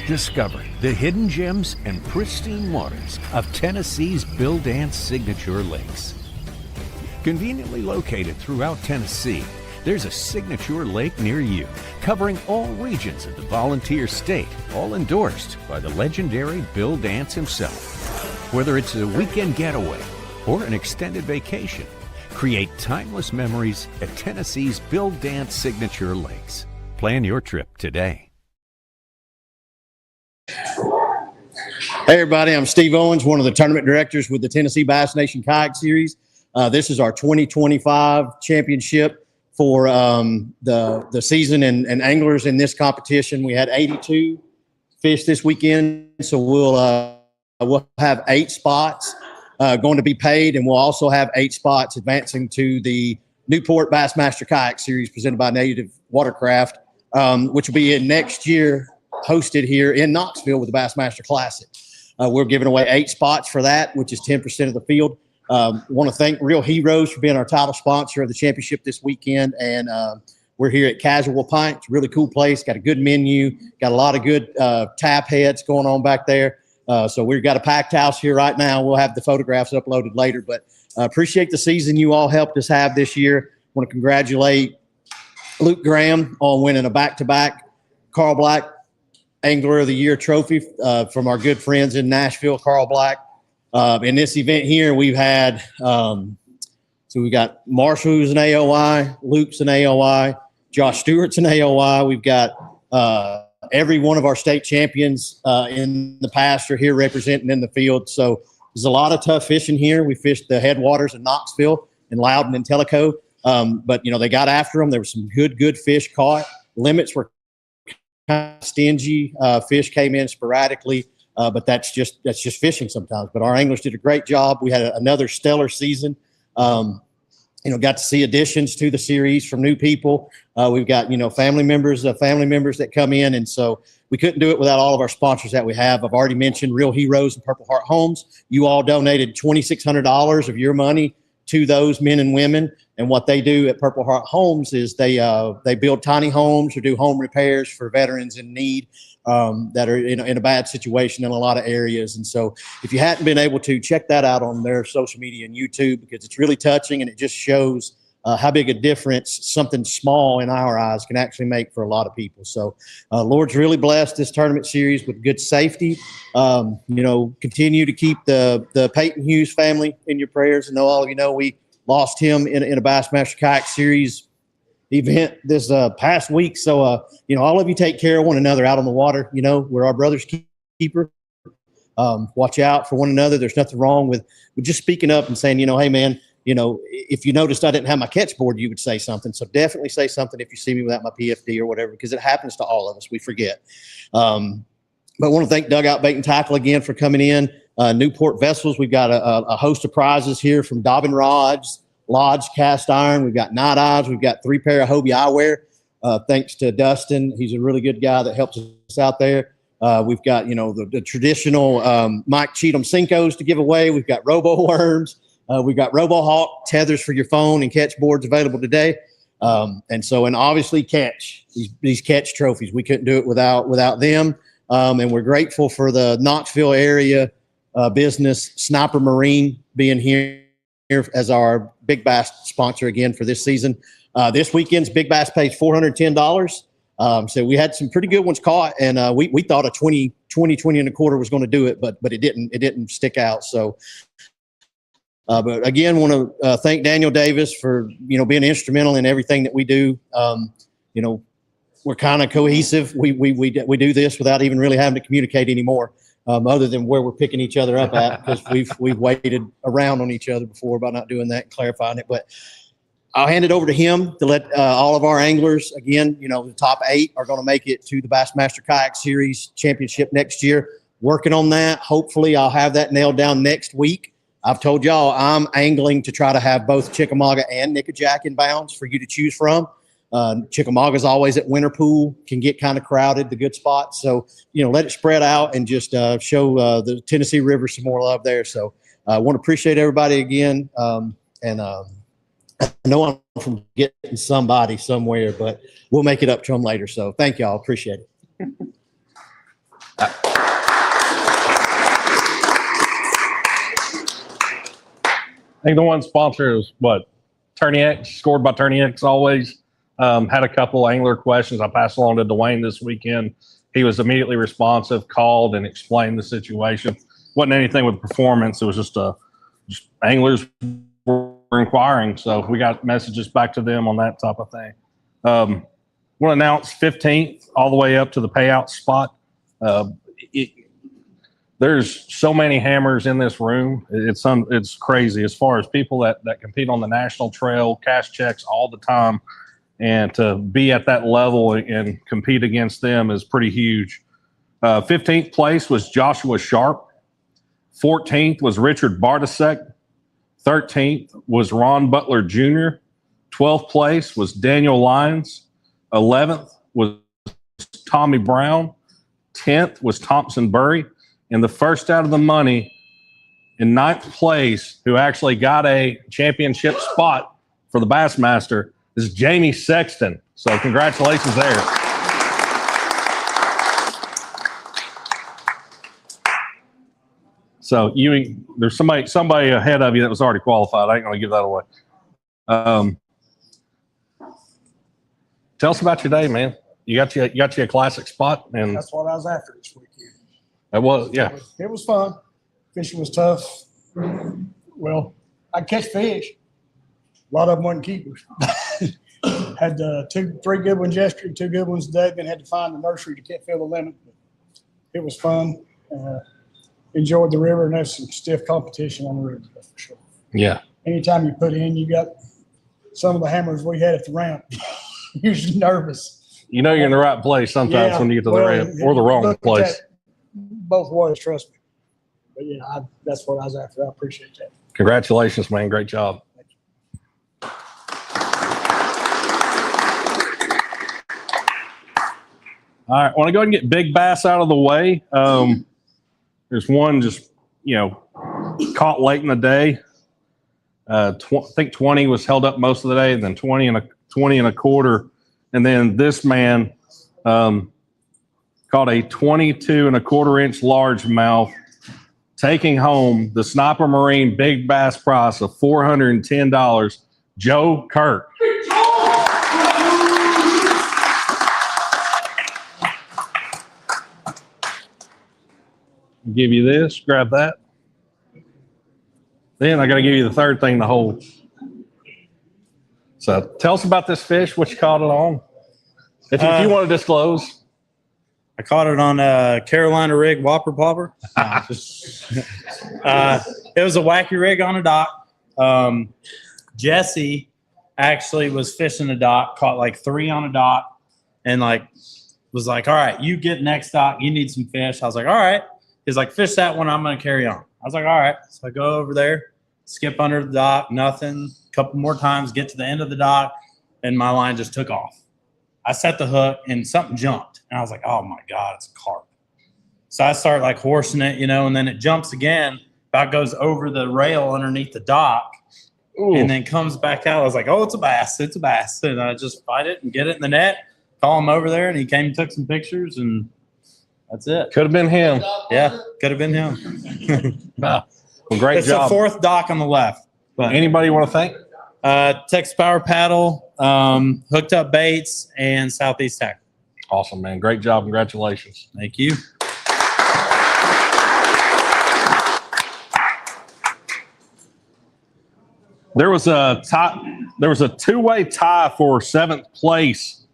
Discover the hidden gems and pristine waters of Tennessee's Bill Dance signature lakes. Conveniently located throughout Tennessee, there's a signature lake near you, covering all regions of the volunteer state, all endorsed by the legendary Bill Dance himself. Whether it's a weekend getaway or an extended vacation, create timeless memories at Tennessee's Bill Dance signature lakes. Plan your trip today. Hey everybody, I'm Steve Owens, one of the tournament directors with the Tennessee Bass Nation Kayak Series. This is our 2025 championship for the season and anglers in this competition. We had 82 fish this weekend, so we'll have 8 spots going to be paid, and we'll also have 8 spots advancing to the Newport Bassmaster Kayak Series presented by Native Watercraft, which will be in next year, hosted here in Knoxville with the Bassmaster Classic. We're giving away 8 spots for that, which is 10% of the field. Want to thank Real Heroes for being our title sponsor of the championship this weekend. And we're here at Casual Pints, really cool place, got a good menu, got a lot of good tap heads going on back there. So we've got a packed house here right now. We'll have the photographs uploaded later, but appreciate the season you all helped us have this year. Want to congratulate Luke Graham on winning a back-to-back Carl Black Angler of the Year trophy from our good friends in Nashville, Carl Black. In this event here, we've had, so we got Marshall, who's an AOI, Luke's an AOI, Josh Stewart's an AOI. We've got every one of our state champions in the past are here representing in the field. So there's a lot of tough fishing here. We fished the headwaters in Knoxville and Loudon and Tellico. But, you know, they got after them. There were some good fish caught. Limits were kind of stingy. Fish came in sporadically, but that's just fishing sometimes. But our anglers did a great job. We had another stellar season. Got to see additions to the series from new people. We've got, family members that come in. And so we couldn't do it without all of our sponsors that we have. I've already mentioned Real Heroes and Purple Heart Homes. You all donated $2,600 of your money to those men and women. And what they do at Purple Heart Homes is they build tiny homes or do home repairs for veterans in need that are in a bad situation in a lot of areas. And so if you hadn't been able to, check that out on their social media and YouTube, because it's really touching and it just shows how big a difference something small in our eyes can actually make for a lot of people. So Lord's really blessed this tournament series with good safety. Continue to keep the Peyton Hughes family in your prayers. I know all of you know we lost him in a Bassmaster Kayak Series event this past week. So, all of you take care of one another out on the water. We're our brother's keeper. Watch out for one another. There's nothing wrong with just speaking up and saying, hey, man, if you noticed I didn't have my catch board, you would say something. So definitely say something if you see me without my PFD or whatever, because it happens to all of us. We forget. But I want to thank Dugout Bait and Tackle again for coming in. Newport Vessels, we've got a host of prizes here from Dobbin Rods, Lodge Cast Iron. We've got Night Eyes. We've got 3 pair of Hobie eyewear. Thanks to Dustin. He's a really good guy that helps us out there. We've got, the traditional Mike Cheatham Cincos to give away. We've got Robo Worms. We've got RoboHawk tethers for your phone and catch boards available today. And obviously catch these catch trophies. We couldn't do it without them. And we're grateful for the Knoxville area business, Sniper Marine, being here as our Big Bass sponsor again for this season. This weekend's Big Bass pays $410. So we had some pretty good ones caught, and we thought a 20 and a quarter was going to do it, but it didn't stick out. So, but again, want to thank Daniel Davis for being instrumental in everything that we do. We're kind of cohesive. We do this without even really having to communicate anymore. Other than where we're picking each other up at, because we've waited around on each other before by not doing that and clarifying it. But I'll hand it over to him to let all of our anglers, again, the top 8 are going to make it to the Bassmaster Kayak Series Championship next year. Working on that. Hopefully I'll have that nailed down next week. I've told y'all I'm angling to try to have both Chickamauga and Nickajack in bounds for you to choose from. Chickamauga's always at Winter Pool, can get kind of crowded, the good spots. So, let it spread out and just show the Tennessee River some more love there. So I want to appreciate everybody again. I know I'm forgetting somebody somewhere, but we'll make it up to them later. So thank y'all. Appreciate it. I think the one sponsor is what? Tourney X, scored by Tourney X always. Had a couple angler questions I passed along to Dwayne this weekend. He was immediately responsive, called and explained the situation. Wasn't anything with performance. It was just anglers were inquiring. So we got messages back to them on that type of thing. Want to announce 15th all the way up to the payout spot. There's so many hammers in this room. It's crazy as far as people that compete on the national trail, cash checks all the time. And to be at that level and compete against them is pretty huge. 15th place was Joshua Sharp. 14th was Richard Bartasek. 13th was Ron Butler Jr. 12th place was Daniel Lyons. 11th was Tommy Brown. 10th was Thompson Burry. And the first out of the money in 9th place, who actually got a championship spot for the Bassmaster, is Jamie Sexton. So congratulations there. So there's somebody ahead of you that was already qualified. I ain't gonna give that away. Tell us about your day, man. You got you a classic spot, and That's what I was after this weekend. it was, yeah. It was fun. Fishing was tough. Well, I catch fish. A lot of them wasn't keepers. Had 3 good ones yesterday, 2 good ones today. Then had to find the nursery to fill the limit. It was fun. Enjoyed the river, and there's some stiff competition on the river, that's for sure. Yeah. Anytime you put in, you got some of the hammers we had at the ramp. You're just nervous. You know you're in the right place sometimes when you get to the ramp, or the wrong place. Both ways, trust me. But yeah, that's what I was after. I appreciate that. Congratulations, man. Great job. All right, I want to go ahead and get big bass out of the way. There's one just, caught late in the day. I think 20 was held up most of the day, and then 20 and a quarter. And then this man caught a 22 and a quarter inch largemouth, taking home the Sniper Marine Big Bass prize of $410. Joe Kirk. Give you this, grab that. Then I got to give you the third thing to hold. So tell us about this fish, what you caught it on. If you want to disclose. I caught it on a Carolina rig whopper popper. It was a wacky rig on a dock. Jesse actually was fishing a dock, caught like 3 on a dock, and was like, all right, you get next dock, you need some fish. I was like, all right. He's like, fish that one, I'm going to carry on. I was like, all right. So I go over there, skip under the dock, nothing. A couple more times, get to the end of the dock, and my line just took off. I set the hook, and something jumped. And I was like, oh, my God, it's a carp. So I start horsing it, and then it jumps again, about goes over the rail underneath the dock, and then comes back out. I was like, oh, it's a bass. It's a bass. And I just fight it and get it in the net, call him over there, and he came and took some pictures, and that's it. Could have been him. Yeah, could have been him. Wow. Well, great it's job. It's the 4th dock on the left. But anybody you want to thank? Texas Power Paddle, Hooked Up Baits, and Southeast Tackle. Awesome, man. Great job. Congratulations. Thank you. There was a tie. There was a 2-way tie for 7th place.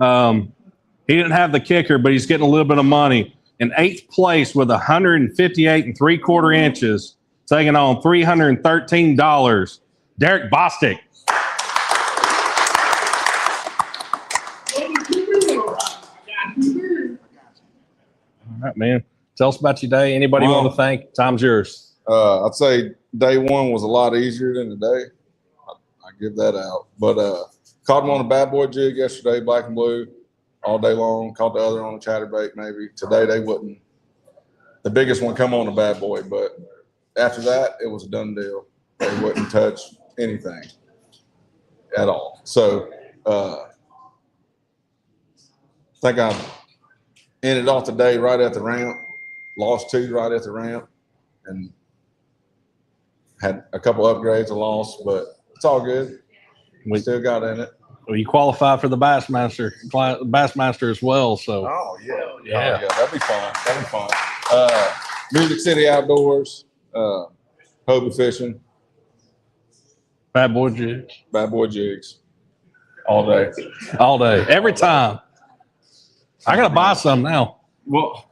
He didn't have the kicker, but he's getting a little bit of money. In 8th place with 158 3/4 inches, taking on $313. Derek Bostic. All right, man. Tell us about your day. Anybody you want to thank? Time's yours. I'd say day one was a lot easier than today. I give that out. But caught him on a bad boy jig yesterday, black and blue, all day long. Caught the other on a chatterbait maybe. Today they wouldn't. The biggest one come on a bad boy, but after that it was a done deal. They wouldn't touch anything at all. So I think ended off the day right at the ramp. Lost 2 right at the ramp, and had a couple upgrades I lost, but it's all good. We still got in it. Well, you qualify for the Bassmaster as well. So. Oh yeah. Yeah. Oh, yeah. That'd be fun. That'd be fun. Music City Outdoors, Hobie Fishing, Bad boy jigs. Bad Boy Jigs, all day. All day. Every time. I got to buy some now. Well,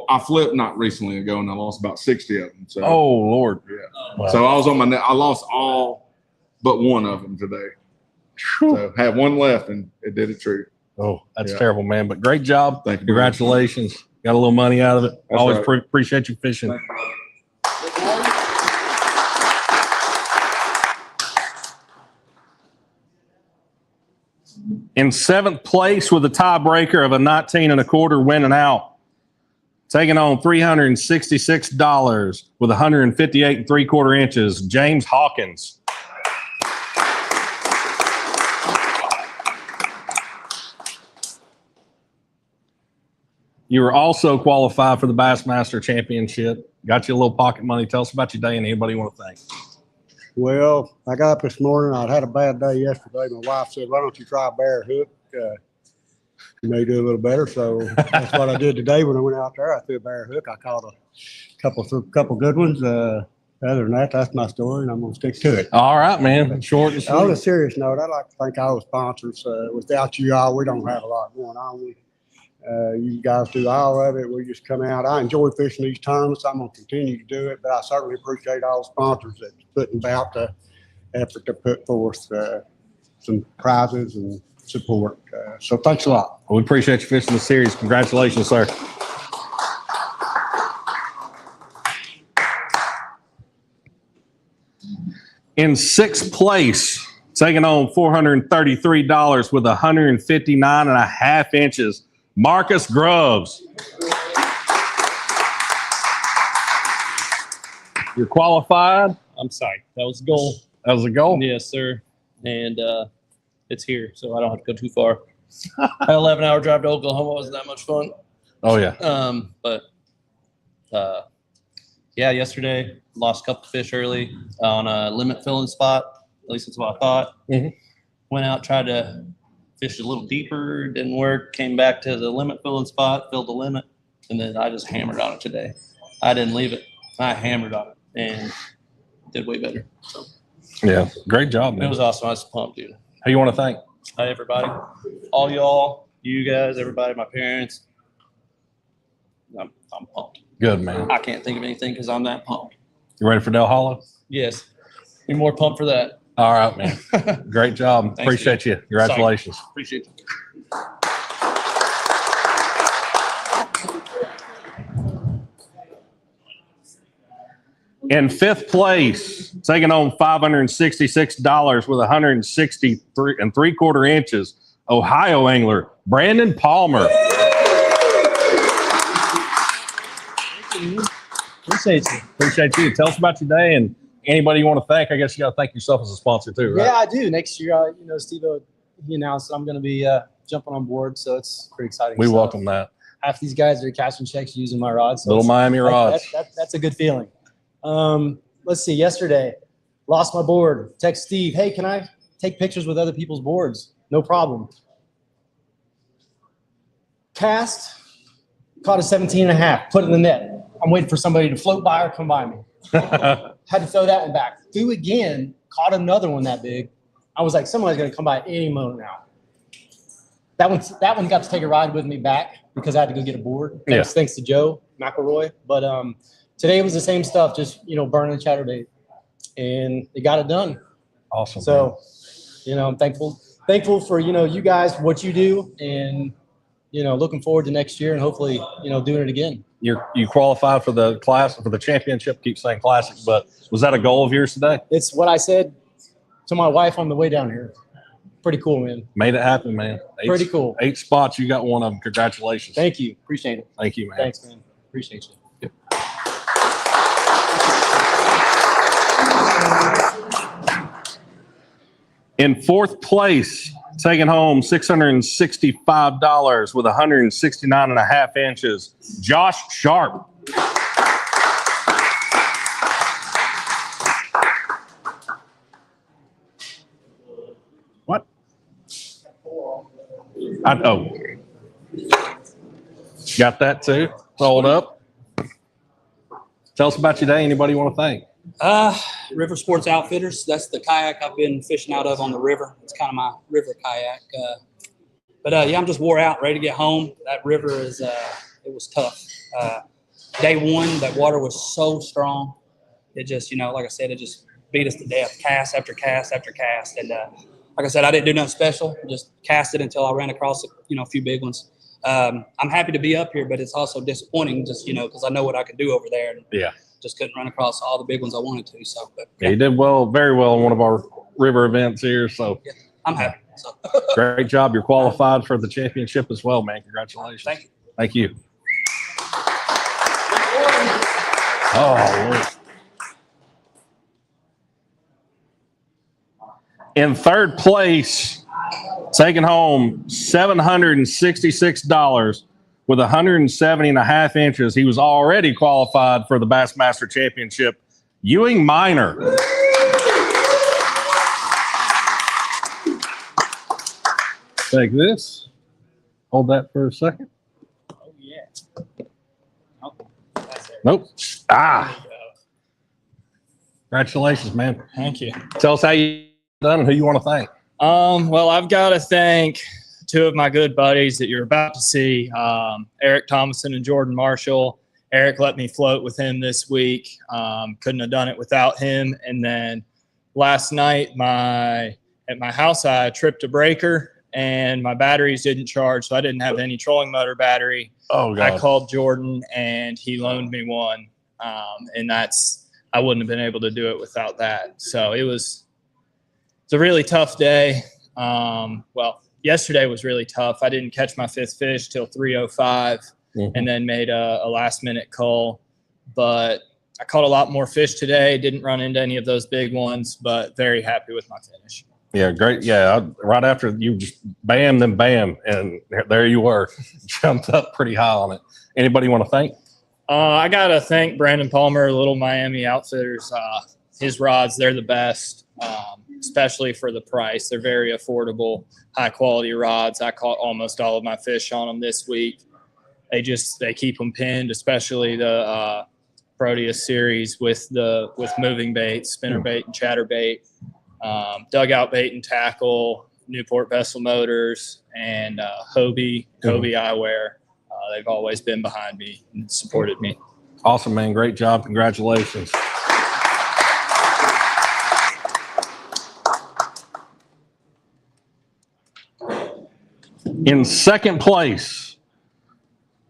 I flipped not recently ago, and I lost about 60 of them. So, Oh, Lord. yeah. Wow. So I was on I lost all but one of them today. So had one left, and it did it true. Oh, that's Yeah. terrible, man. But great job. Thank you. Congratulations. Got a little money out of it. That's Always right. appreciate you fishing. Thank you. In 7th place with a tiebreaker of a 19 1/4 winning out. Taking on $366 with 158 3/4 inches, James Hawkins. You were also qualified for the Bassmaster Championship. Got you a little pocket money. Tell us about your day and anybody you want to thank. Well, I got up this morning. I'd had a bad day yesterday. My wife said, "Why don't you try a bear hook? You may do a little better." So that's what I did today when I went out there. I threw a bear hook. I caught a couple good ones. Other than that, that's my story, and I'm going to stick to it. All right, man. Short and On a sweet. serious note, I'd like to thank all the sponsors. Without you all, we don't have a lot going on. You guys do all of it. We just come out. I enjoy fishing these tournaments. I'm going to continue to do it, but I certainly appreciate all the sponsors that's putting about the effort to put forth some prizes and support. So thanks a lot. We appreciate you fishing the series. Congratulations, sir. In 6th place, taking on $433 with 159 1/2 inches, Marcus Grubbs. You're qualified. I'm sorry. That was the goal. That was a goal. Yes, sir. And it's here, so I don't have to go too far. An 11-hour drive to Oklahoma wasn't that much fun. Oh, yeah. But yeah, yesterday lost a couple fish early on a limit filling spot. At least that's what I thought. Mhm. Went out, tried to fish a little deeper, didn't work. Came back to the limit filling spot, filled the limit, and then I just hammered on it today. I didn't leave it. I hammered on it and did way better. So Yeah. Great job, it man. was awesome. I was pumped, dude. Who you want to thank? Hi, everybody. All y'all, you guys, everybody, my parents. I'm pumped. Good, man. I can't think of anything because I'm that pumped. You ready for Del Hollow? Yes. Be more pumped for that. All right, man. Great job. Thanks, Appreciate you. Congratulations. Appreciate you. In 5th place, taking on $566 with 163 3/4 inches, Ohio angler Brandon Palmer. Appreciate you. Appreciate you. Tell us about your day and anybody you want to thank. I guess you got to thank yourself as a sponsor too, right? Yeah, I do. Next year, Steve, he announced that I'm going to be jumping on board, so it's pretty exciting. We stuff. welcome that. Half these guys are cashing checks using my rods. So Little it's- Miami rods. That's a good feeling. Let's see. Yesterday, lost my board. Text Steve, hey, can I take pictures with other people's boards? No problem. Cast, caught a 17.5, put it in the net. I'm waiting for somebody to float by or come by me. Had to throw that one back. Threw again, caught another one that big. I was like, somebody's going to come by any moment now. That one got to take a ride with me back because I had to go get a board. Thanks to Joe McElroy. But today was the same stuff, just burning chatterbait, and it got it done. Awesome. So, I'm thankful for you guys, what you do, and looking forward to next year and hopefully doing it again. You qualified for the class for the championship. Keep saying classic, but was that a goal of yours today? It's what I said to my wife on the way down here. Pretty cool, man. Made it happen, man. Pretty cool. 8 spots. You got one of them. Congratulations. Thank you. Appreciate it. Thank you, man. Thanks, man. Appreciate you. In fourth place, taking home $665 with 169.5 inches, Josh Sharp. What? Got that too. Hold up. Tell us about your day. Anybody you want to thank? River Sports Outfitters. That's the kayak I've been fishing out of on the river. It's kind of my river kayak. Yeah, I'm just wore out, ready to get home. That river is, it was tough. Day one, that water was so strong. It just, like I said, it just beat us to death, cast after cast after cast. And like I said, I didn't do nothing special. Just cast it until I ran across, a few big ones. I'm happy to be up here, but it's also disappointing just, because I know what I could do over there. And Yeah. just couldn't run across all the big ones I wanted to. So, Yeah, you did well, very well in one of our river events here. So yeah, I'm happy. So. Great job. You're qualified for the championship as well, man. Congratulations. Thank you. Thank you. Oh, Lord. In third place, taking home $766 with 170.5 inches. He was already qualified for the Bassmaster Championship. Ewing Minor. Take this. Hold that for a second. Oh, yeah. Nope. Congratulations, man. Thank you. Tell us how you done and who you want to thank. Well, I've got to thank two of my good buddies that you're about to see, Eric Thomason and Jordan Marshall. Eric let me float with him this week. Couldn't have done it without him. And then last night, at my house, I tripped a breaker and my batteries didn't charge, so I didn't have any trolling motor battery. Oh, God. I called Jordan and he loaned me one, and I wouldn't have been able to do it without that. So it's a really tough day. Yesterday was really tough. I didn't catch my fifth fish till 3:05, and then made a last-minute cull. But I caught a lot more fish today. Didn't run into any of those big ones, but very happy with my finish. Yeah, great. Yeah, right after you just bam, then bam, and there you were. Jumped up pretty high on it. Anybody want to thank? I got to thank Brandon Palmer, Little Miami Outfitters. His rods, they're the best, especially for the price. They're very affordable, high-quality rods. I caught almost all of my fish on them this week. They keep them pinned, especially the Proteus series with moving bait, spinner bait, and chatter bait. Dugout bait and tackle, Newport Vessel Motors, and Hobie Eyewear. They've always been behind me and supported me. Awesome, man. Great job. Congratulations. In second place,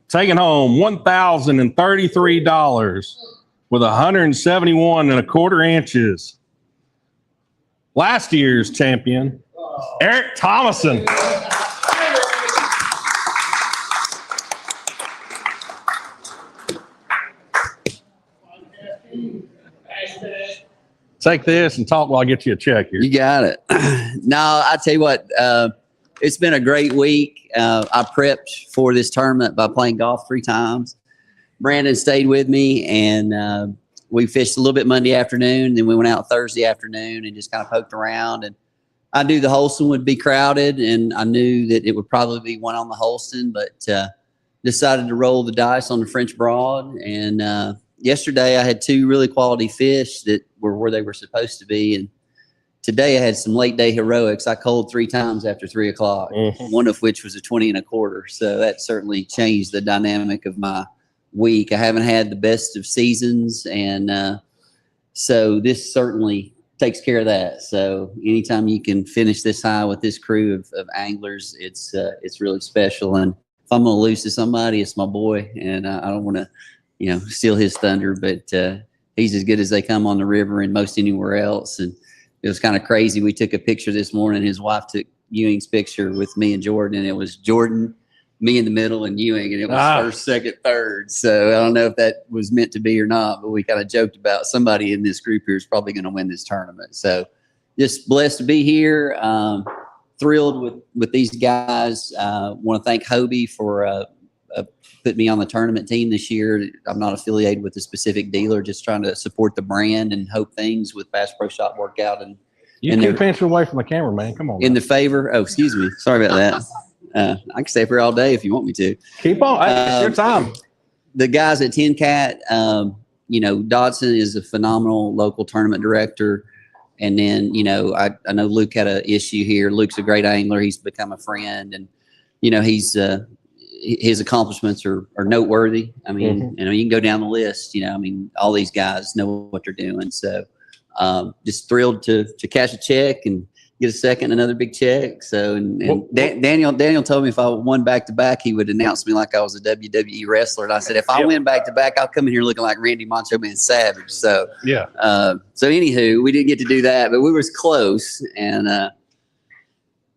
taking home $1,033 with 171.25 inches. Last year's champion, Eric Thomason. Take this and talk while I get you a check here. You got it. No, I tell you what, it's been a great week. I prepped for this tournament by playing golf 3 times. Brandon stayed with me, and we fished a little bit Monday afternoon. Then we went out Thursday afternoon and just kind of poked around. And I knew the Holston would be crowded, and I knew that it would probably be one on the Holston, but decided to roll the dice on the French Broad. And yesterday I had 2 really quality fish that were where they were supposed to be. And today I had some late day heroics. I culled 3 times after 3 o'clock, one of which was a 20.25. So that certainly changed the dynamic of my week. I haven't had the best of seasons, and so this certainly takes care of that. So anytime you can finish this high with this crew of anglers, it's really special. And if I'm going to lose to somebody, it's my boy, and I don't want to, steal his thunder, but he's as good as they come on the river and most anywhere else. And it was kind of crazy. We took a picture this morning. His wife took Ewing's picture with me and Jordan, and it was Jordan, me in the middle, and Ewing, and it was first, second, third. So I don't know if that was meant to be or not, but we kind of joked about somebody in this group here is probably going to win this tournament. So just blessed to be here. Thrilled with these guys. Want to thank Hobie for putting me on the tournament team this year. I'm not affiliated with a specific dealer, just trying to support the brand and hope things with Bass Pro Shop work out. And You keep inching away from the camera, man. Come on. In the favor. Oh, excuse me. Sorry about that. I can stay up here all day if you want me to. Keep on. It's your time. The guys at Tin Cat, Dodson is a phenomenal local tournament director. And then, I know Luke had an issue here. Luke's a great angler. He's become a friend, and, his accomplishments are noteworthy. I mean, you can go down the list, all these guys know what they're doing. So, just thrilled to cash a check and get a second, another big check. So, Daniel told me if I won back to back, he would announce me like I was a WWE wrestler. And I said, if I win back to back, I'll come in here looking like Randy Macho Man Savage. So, yeah. So anywho, we didn't get to do that, but we was close. And,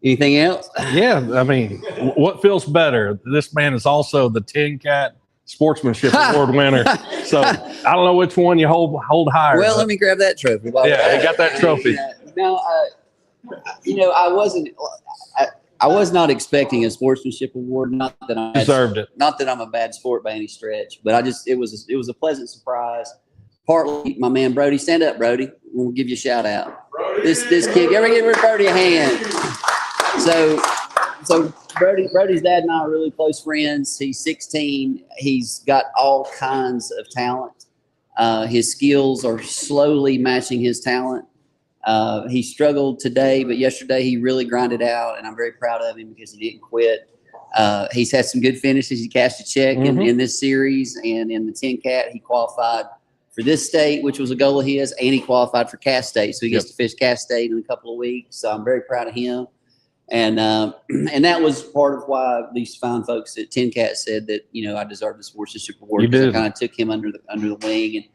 anything else? Yeah. I mean, what feels better? This man is also the Tin Cat Sportsmanship Award winner. So I don't know which one you hold higher. Well, let me grab that trophy. Yeah, he got that trophy. No, I was not expecting a sportsmanship award. Not that I deserved it. Not that I'm a bad sport by any stretch, but it was a pleasant surprise. Partly my man Brody. Stand up, Brody. We'll give you a shout out. This kid. Ever give Brody a hand? So Brody's dad and I are really close friends. He's 16. He's got all kinds of talent. His skills are slowly matching his talent. He struggled today, but yesterday he really grinded out, and I'm very proud of him because he didn't quit. He's had some good finishes. He cashed a check in this series, and in the Tin Cat, he qualified for this state, which was a goal of his, and he qualified for Cass State. So he gets to fish Cass State in a couple of weeks. So I'm very proud of him. And that was part of why these fine folks at Tin Cat said that, I deserved the sportsmanship award. You did. I kind of took him under the wing, and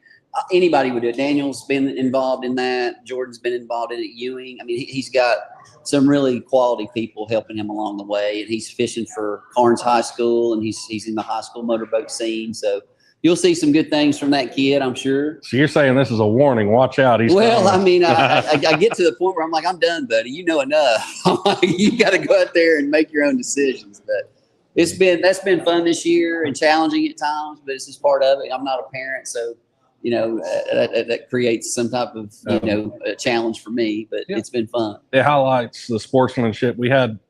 anybody would do it. Daniel's been involved in that. Jordan's been involved in it. Ewing. I mean, he's got some really quality people helping him along the way, and he's fishing for Carnes High School, and he's in the high school motorboat scene. So you'll see some good things from that kid, I'm sure. So you're saying this is a warning. Watch out. Well, I mean, I get to the point where I'm like, I'm done, buddy. You know enough. I'm like, you got to go out there and make your own decisions. But that's been fun this year and challenging at times, but it's just part of it. I'm not a parent, so that creates some type of a challenge for me. But it's been fun. It highlights the sportsmanship. We had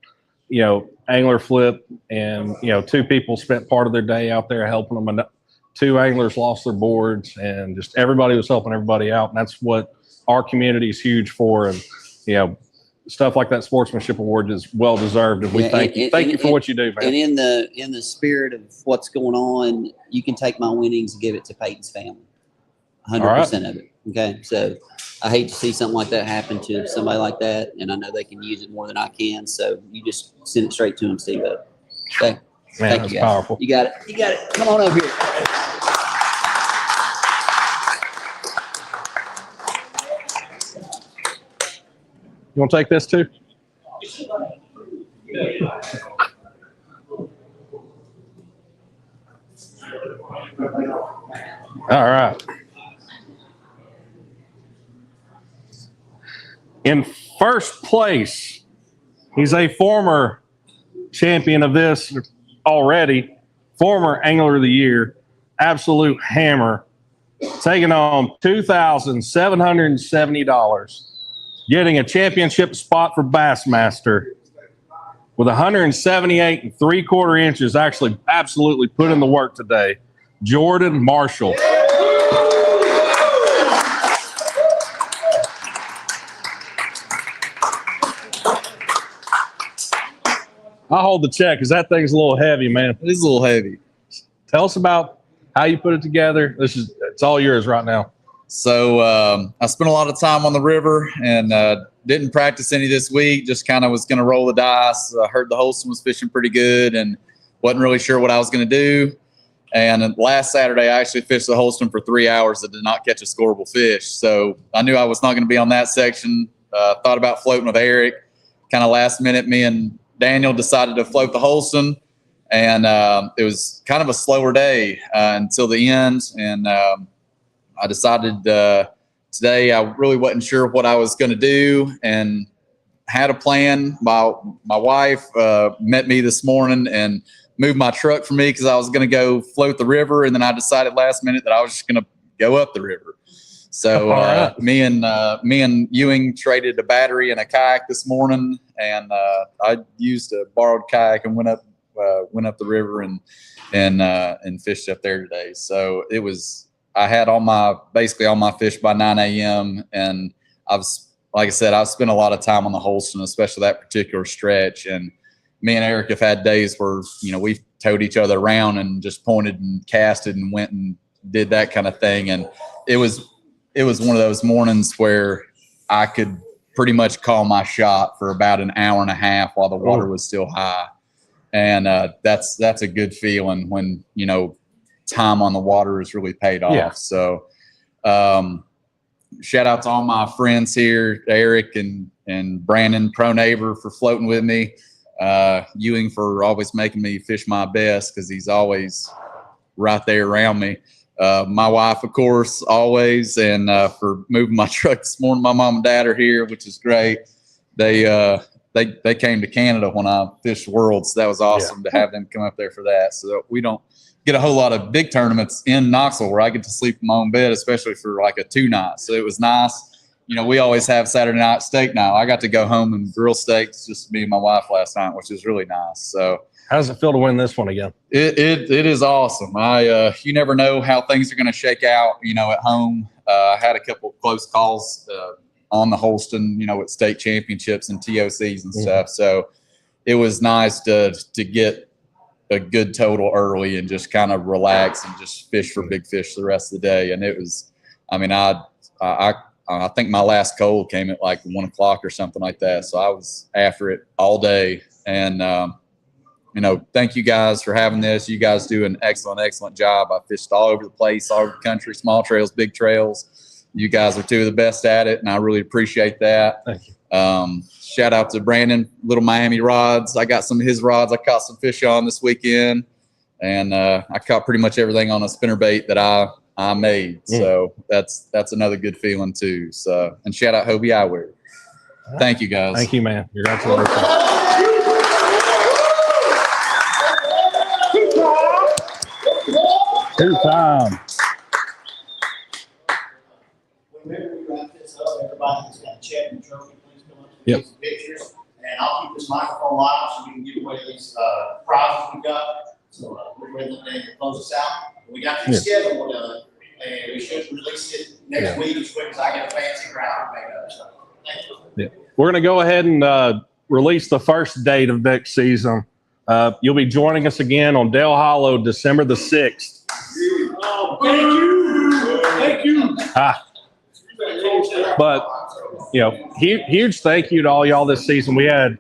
angler flip, and two people spent part of their day out there helping them. Two anglers lost their boards, and just everybody was helping everybody out. And that's what our community is huge for. And, stuff like that sportsmanship award is well deserved. And we thank you for what you do, man. And in the spirit of what's going on, you can take my winnings and give it to Peyton's family. 100% of it. Okay. So I hate to see something like that happen to somebody like that. And I know they can use it more than I can. So you just send it straight to them, Steve. Okay. Man, thank that's you, powerful. You got it. Come on over here. You want to take this too? All right. In first place, he's a former champion of this already, former Angler of the Year, absolute hammer, taking on $2,770. Getting a championship spot for Bassmaster with 178 3/4 inches, actually absolutely put in the work today. Jordan Marshall. I'll hold the check because that thing's a little heavy, man. It is a little heavy. Tell us about how you put it together. It's all yours right now. So I spent a lot of time on the river and didn't practice any this week. Just kind of was going to roll the dice. I heard the Holston was fishing pretty good and wasn't really sure what I was going to do. And last Saturday, I actually fished the Holston for 3 hours and did not catch a scoreable fish. So I knew I was not going to be on that section. Thought about floating with Eric. Kind of last minute, me and Daniel decided to float the Holston. And it was kind of a slower day until the end. And I decided to today I really wasn't sure what I was going to do and had a plan. My wife met me this morning and moved my truck for me because I was going to go float the river, and then I decided last minute that I was just going to go up the river. So me and Ewing traded a battery and a kayak this morning, and I used a borrowed kayak and went up the river and fished up there today. So I had basically all my fish by 9 a.m. and like I said, I've spent a lot of time on the Holston, especially that particular stretch. And me and Eric have had days where, we've towed each other around and just pointed and casted and went and did that kind of thing. And it was one of those mornings where I could pretty much call my shot for about an hour and a half while the water was still high. And that's a good feeling when, time on the water has really paid off. Yeah. So shout out to all my friends here, Eric and Brandon, pro neighbor, for floating with me. Ewing for always making me fish my best because he's always right there around me. My wife, of course, always, and for moving my truck this morning. My mom and dad are here, which is great. They came to Canada when I fished Worlds. So that was awesome to have them come up there for that. So we don't get a whole lot of big tournaments in Knoxville where I get to sleep in my own bed, especially for like a 2 night. So it was nice. We always have Saturday night steak night. I got to go home and grill steaks just me and my wife last night, which is really nice. So how does it feel to win this one again? It is awesome. You never know how things are going to shake out, at home. I had a couple of close calls on the Holston, at state championships and TOCs and stuff. So it was nice to get a good total early and just kind of relax and just fish for big fish the rest of the day. And it was, I think my last cold came at like 1 o'clock or something like that. So I was after it all day. And, thank you guys for having this. You guys do an excellent job. I fished all over the place, all over the country, small trails, big trails. You guys are 2 of the best at it, and I really appreciate that. Thank you. Shout out to Brandon, Little Miami Rods. I got some of his rods I caught some fish on this weekend, and I caught pretty much everything on a spinnerbait that I made. So that's another good feeling too. So, and shout out Hobie Eyewear. Thank you guys. Thank you, man. You're absolutely right. Two time. Whenever we wrap this up, everybody that's got a check and trophy, please come up and Yep. take some pictures. And I'll keep this microphone live so we can give away these prizes we got. So we're ready to close us out. We got the schedule done, and we should release it next week as quick as I get a fancy graphic made up. So thank you. Yeah. We're going to go ahead and release the first date of next season. You'll be joining us again on Dale Hollow, December the 6th. Oh, thank you. But, huge thank you to all y'all this season. We had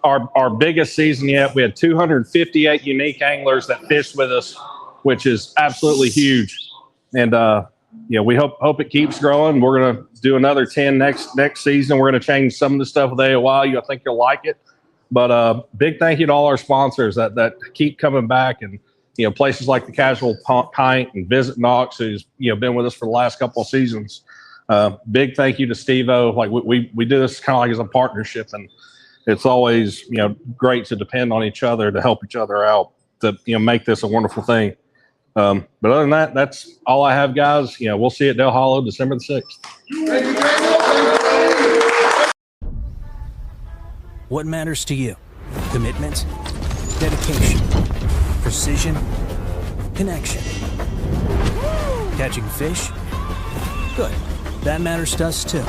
our biggest season yet. We had 258 unique anglers that fished with us, which is absolutely huge. And, we hope it keeps growing. We're going to do another 10 next season. We're going to change some of the stuff with AOY. I think you'll like it. But big thank you to all our sponsors that keep coming back, and places like the Casual Pint and Visit Knox, who's been with us for the last couple of seasons. Big thank you to Steve-O. Like we do this kind of like as a partnership, and it's always great to depend on each other to help each other out to make this a wonderful thing. But other than that, that's all I have, guys. We'll see you at Dale Hollow December the 6th. What matters to you? Commitment, dedication, precision, connection. Catching fish? Good. That matters to us too.